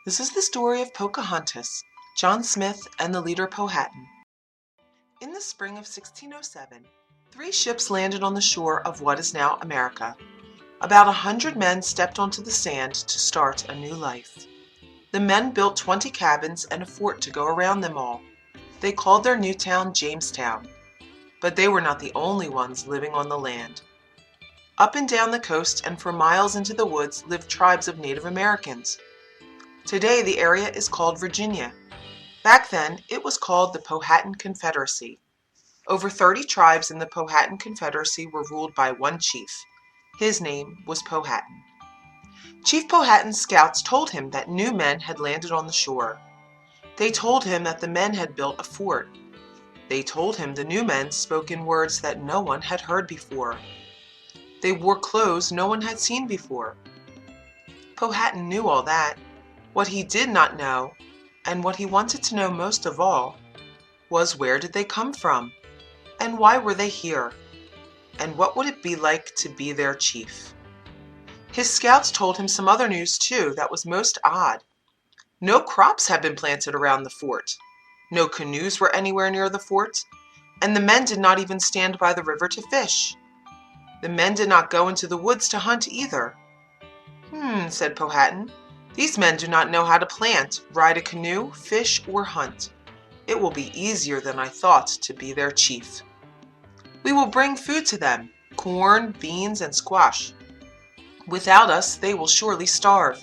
This is the story of Pocahontas, John Smith, and the leader Powhatan. In the spring of 1607, 3 ships landed on the shore of what is now America. About 100 men stepped onto the sand to start a new life. The men built 20 cabins and a fort to go around them all. They called their new town Jamestown. But they were not the only ones living on the land. Up and down the coast and for miles into the woods lived tribes of Native Americans. Today the area is called Virginia. Back then it was called the Powhatan Confederacy. Over 30 tribes in the Powhatan Confederacy were ruled by one chief. His name was Powhatan. Chief Powhatan's scouts told him that new men had landed on the shore. They told him that the men had built a fort. They told him the new men spoke in words that no one had heard before. They wore clothes no one had seen before. Powhatan knew all that. What he did not know, and what he wanted to know most of all, was where did they come from, and why were they here, and what would it be like to be their chief? His scouts told him some other news too that was most odd. No crops had been planted around the fort. No canoes were anywhere near the fort, and the men did not even stand by the river to fish. The men did not go into the woods to hunt either. Said Powhatan. These men do not know how to plant, ride a canoe, fish, or hunt. It will be easier than I thought to be their chief. We will bring food to them, corn, beans, and squash. Without us, they will surely starve.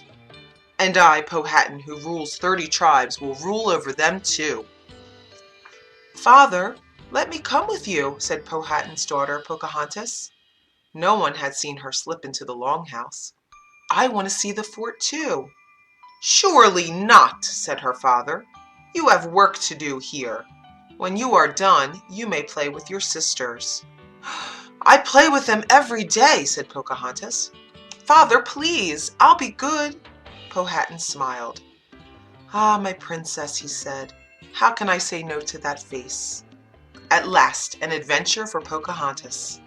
And I, Powhatan, who rules 30 tribes, will rule over them too. Father, let me come with you, said Powhatan's daughter, Pocahontas. No one had seen her slip into the longhouse. I want to see the fort too. Surely not, said her father. You have work to do here. When you are done, you may play with your sisters. I play with them every day, said Pocahontas. Father, please, I'll be good. Powhatan smiled. Ah, my princess, he said. How can I say no to that face? At last, an adventure for Pocahontas.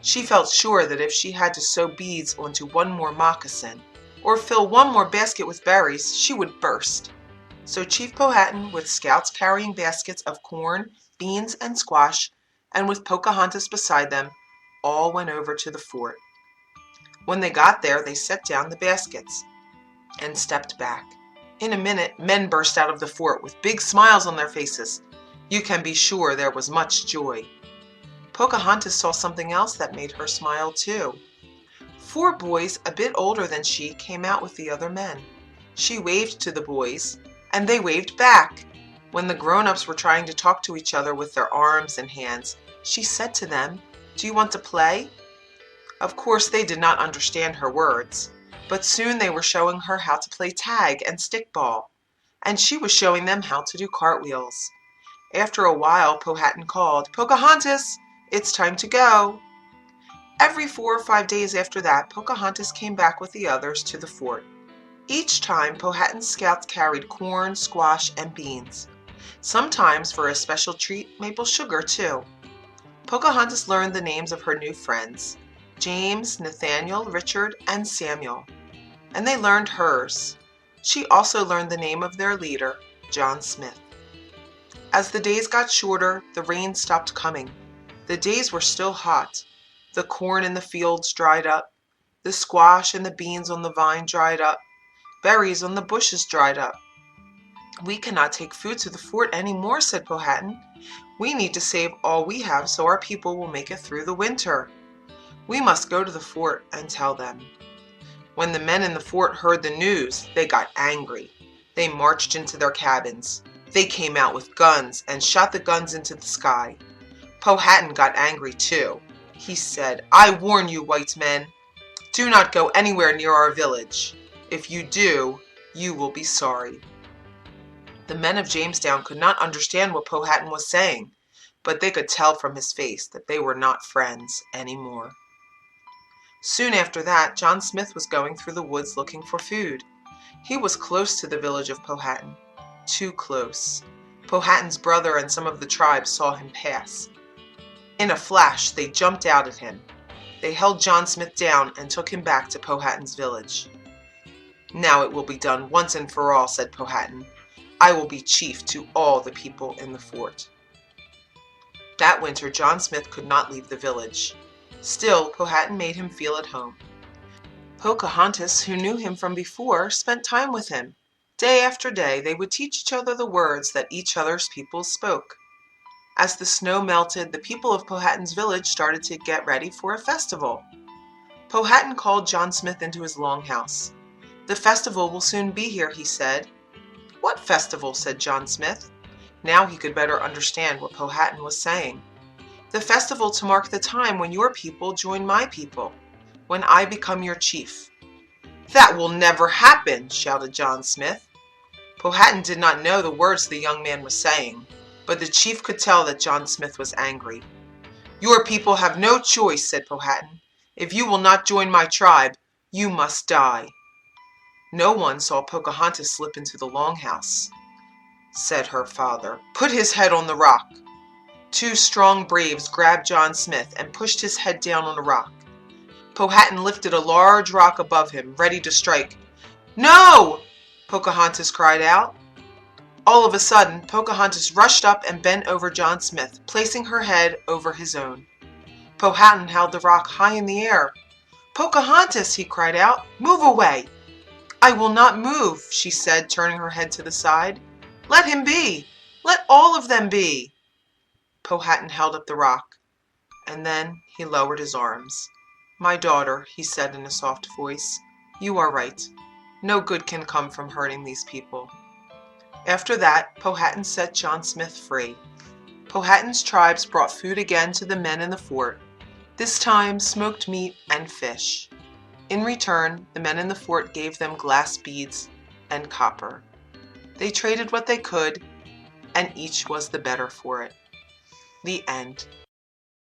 She felt sure that if she had to sew beads onto one more moccasin, or fill one more basket with berries, she would burst. So Chief Powhatan, with scouts carrying baskets of corn, beans, and squash, and with Pocahontas beside them, all went over to the fort. When they got there, they set down the baskets and stepped back. In a minute, men burst out of the fort with big smiles on their faces. You can be sure there was much joy. Pocahontas saw something else that made her smile too. 4 boys a bit older than she came out with the other men. She waved to the boys, and they waved back. When the grown-ups were trying to talk to each other with their arms and hands, she said to them, "Do you want to play?" Of course, they did not understand her words, but soon they were showing her how to play tag and stickball, and she was showing them how to do cartwheels. After a while, Powhatan called, "Pocahontas, it's time to go." Every 4 or 5 days after that, Pocahontas came back with the others to the fort. Each time, Powhatan's scouts carried corn, squash, and beans. Sometimes, for a special treat, maple sugar too. Pocahontas learned the names of her new friends, James, Nathaniel, Richard, and Samuel, and they learned hers. She also learned the name of their leader, John Smith. As the days got shorter, the rain stopped coming. The days were still hot. The corn in the fields dried up. The squash and the beans on the vine dried up. Berries on the bushes dried up. We cannot take food to the fort any more, said Powhatan. We need to save all we have so our people will make it through the winter. We must go to the fort and tell them. When the men in the fort heard the news, they got angry. They marched into their cabins. They came out with guns and shot the guns into the sky. Powhatan got angry too. He said, "I warn you, white men, do not go anywhere near our village. If you do, you will be sorry." The men of Jamestown could not understand what Powhatan was saying, but they could tell from his face that they were not friends anymore. Soon after that, John Smith was going through the woods looking for food. He was close to the village of Powhatan, too close. Powhatan's brother and some of the tribe saw him pass. In a flash, they jumped out at him. They held John Smith down and took him back to Powhatan's village. "Now it will be done once and for all," said Powhatan. "I will be chief to all the people in the fort." That winter John Smith could not leave the village. Still, Powhatan made him feel at home. Pocahontas, who knew him from before, spent time with him. Day after day they would teach each other the words that each other's people spoke. As the snow melted, the people of Powhatan's village started to get ready for a festival. Powhatan called John Smith into his longhouse. "The festival will soon be here," he said. "What festival?" said John Smith. Now he could better understand what Powhatan was saying. "The festival to mark the time when your people join my people, when I become your chief." "That will never happen!" shouted John Smith. Powhatan did not know the words the young man was saying, but the chief could tell that John Smith was angry. "Your people have no choice," said Powhatan. "If you will not join my tribe, you must die." No one saw Pocahontas slip into the longhouse. Said her father, "Put his head on the rock." Two strong braves grabbed John Smith and pushed his head down on the rock. Powhatan lifted a large rock above him, ready to strike. "No!" Pocahontas cried out. All of a sudden, Pocahontas rushed up and bent over John Smith, placing her head over his own. Powhatan held the rock high in the air. "Pocahontas!" he cried out. "Move away!" "I will not move," she said, turning her head to the side. "Let him be! Let all of them be!" Powhatan held up the rock, and then he lowered his arms. "My daughter," he said in a soft voice, "you are right. No good can come from hurting these people." After that, Powhatan set John Smith free. Powhatan's tribes brought food again to the men in the fort, this time smoked meat and fish. In return, the men in the fort gave them glass beads and copper. They traded what they could, and each was the better for it. The end.